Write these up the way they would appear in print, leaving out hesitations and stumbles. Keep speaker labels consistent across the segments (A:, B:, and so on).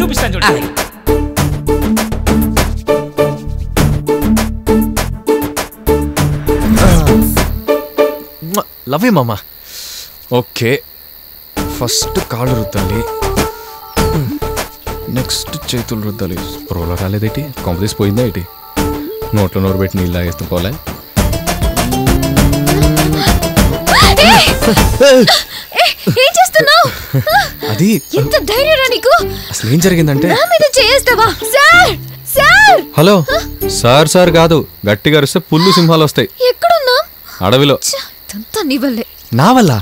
A: చూపిస్తాను చూడండి.
B: Love you మామా. ఓకే, ఫస్ట్ కాళ్ళు రుద్దాలి, నెక్స్ట్ చేతులు రుద్దాలి. ప్రోలో రాలేదేటి, కాంపిటీస్ పోయిందా ఏంటి? నోట్లో నోరు పెట్టి నీళ్ళు తాగేస్తూ పోలే.
C: ఏం చేస్తున్నావు?
B: అది
C: ఎంత ధైర్యం నీకు?
B: అసలు ఏం జరిగిందంటే,
C: నా మీద చేస్తావా? Sir sir.
B: Hello sir sir కాదు, గట్టిగా అరిస్తే పుల్లు సింహాలు వస్తాయి.
C: ఎక్కడున్నావు?
B: అడవిలో.
C: ఇదంతా నీ వల్లే.
B: నా వల్ల?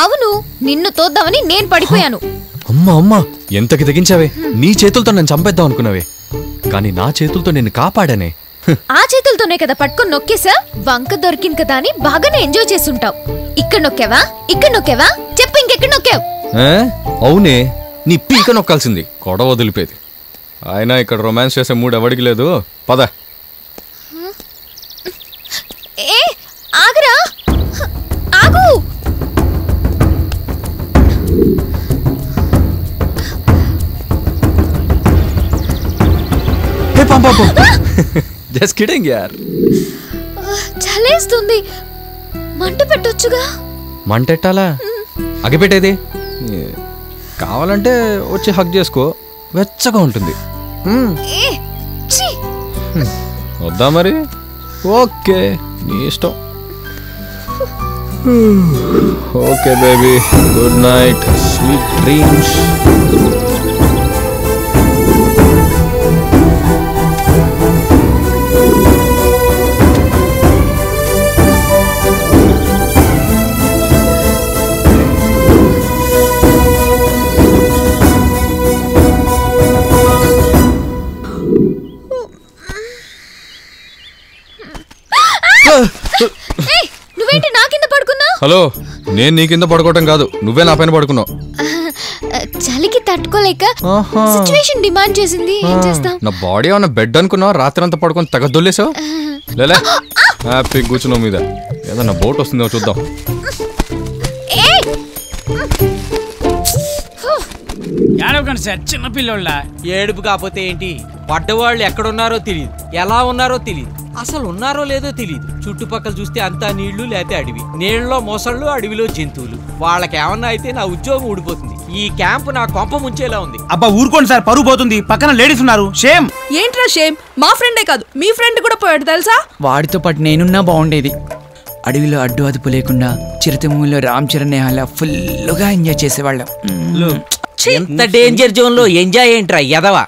C: అవును, నిన్ను తోద్దామని నేను పడిపోయాను.
B: అమ్మా అమ్మా, ఎంతకి తెగించావే. నీ చేతులతో నన్ను చంపేద్దాం అనుకున్నావే, కానీ నా చేతులతో నిన్ను కాపాడానే.
C: ఆ చేతులతోనే కదా పట్టుకొని నొక్కేసా. వంక దొరికింది కదా అని బాగానే ఎంజాయ్ చేస్తుంటావు. ఇక్కడ నొక్కావా? ఇక్కడ నొక్కావా? చెప్పు, ఇంకెక్కడ నొక్కావు?
B: అవునే, నీ పీక నొక్కాల్సింది, కొడ వదిలిపోయేది. అయినా ఇక్కడ రొమాన్స్ చేసే మూడు ఎవడికి లేదు. పద.
C: ఏ ఆగరా, ఆగు.
B: జస్ట్ కిడింగ్ యార్.
C: చలేస్తుంది, మంట పెట్టొచ్చుగా.
B: మంటెట్టాలా? అగిపెట్టేది కావాలంటే వచ్చి హగ్ చేసుకో, వెచ్చగా ఉంటుంది. వద్దా మరి? ఓకే, నీ ఇష్టం. Okay baby, good night, sweet dreams.
C: నువ్వేంటి నా కింద పడుకున్నావు?
B: హలో, నేను నీ కింద పడుకోవటం కాదు, నువ్వే నా పైన పడుకున్నావు.
C: చలికి తట్టుకోలేక సిచ్యువేషన్ డిమాండ్ చేసింది, ఏం చేస్తాం.
B: నా బాడీ ఏమన్నా బెడ్ అనుకున్నావు? రాత్రి అంతా పడుకొని తగదొల్లేసావు. లేలే, హ్యాపీ కూర్చున్నావు మీద. ఏదన్నా బోట్ వస్తుందో చూద్దాం.
A: ఏడవకండి సార్, చిన్న పిల్లోళ్ళ.
D: ఏడుపు కాకపోతే ఏంటి? పడ్డవాళ్ళు ఎక్కడున్నారో తెలియదు, ఎలా ఉన్నారో తెలియదు, అసలు ఉన్నారో లేదో తెలియదు. చుట్టుపక్కల చూస్తే అంతా నీళ్లు లేతే అడవి, నీళ్ళలో మొసళ్ళు, అడవిలో జంతువులు. వాళ్ళకేమన్నా అయితే నా ఉద్యోగం ఊడిపోతుంది. ఈ క్యాంప్ నా కొంప ముంచేలా ఉంది.
A: అబ్బా ఊరుకోండి సార్, పరువు పోతుంది. పక్కన లేడీస్ ఉన్నారు. షేమ్.
E: ఏంట్రా షేమ్? మా ఫ్రెండే కాదు, మీ ఫ్రెండ్ కూడా పోయాడు తెలుసా?
F: వాడితో పాటు నేనున్నా బాగుండేది. అడవిలో అడ్డు అదుపు లేకుండా చిరుతమూలో రామ్ చరణ్ నేహాల ఫుల్గా ఎంజాయ్ చేసేవాళ్ళం.
D: ఎంత డేంజర్ జోన్ లో ఎంజాయ్ ఏంట్రా ఎదవా?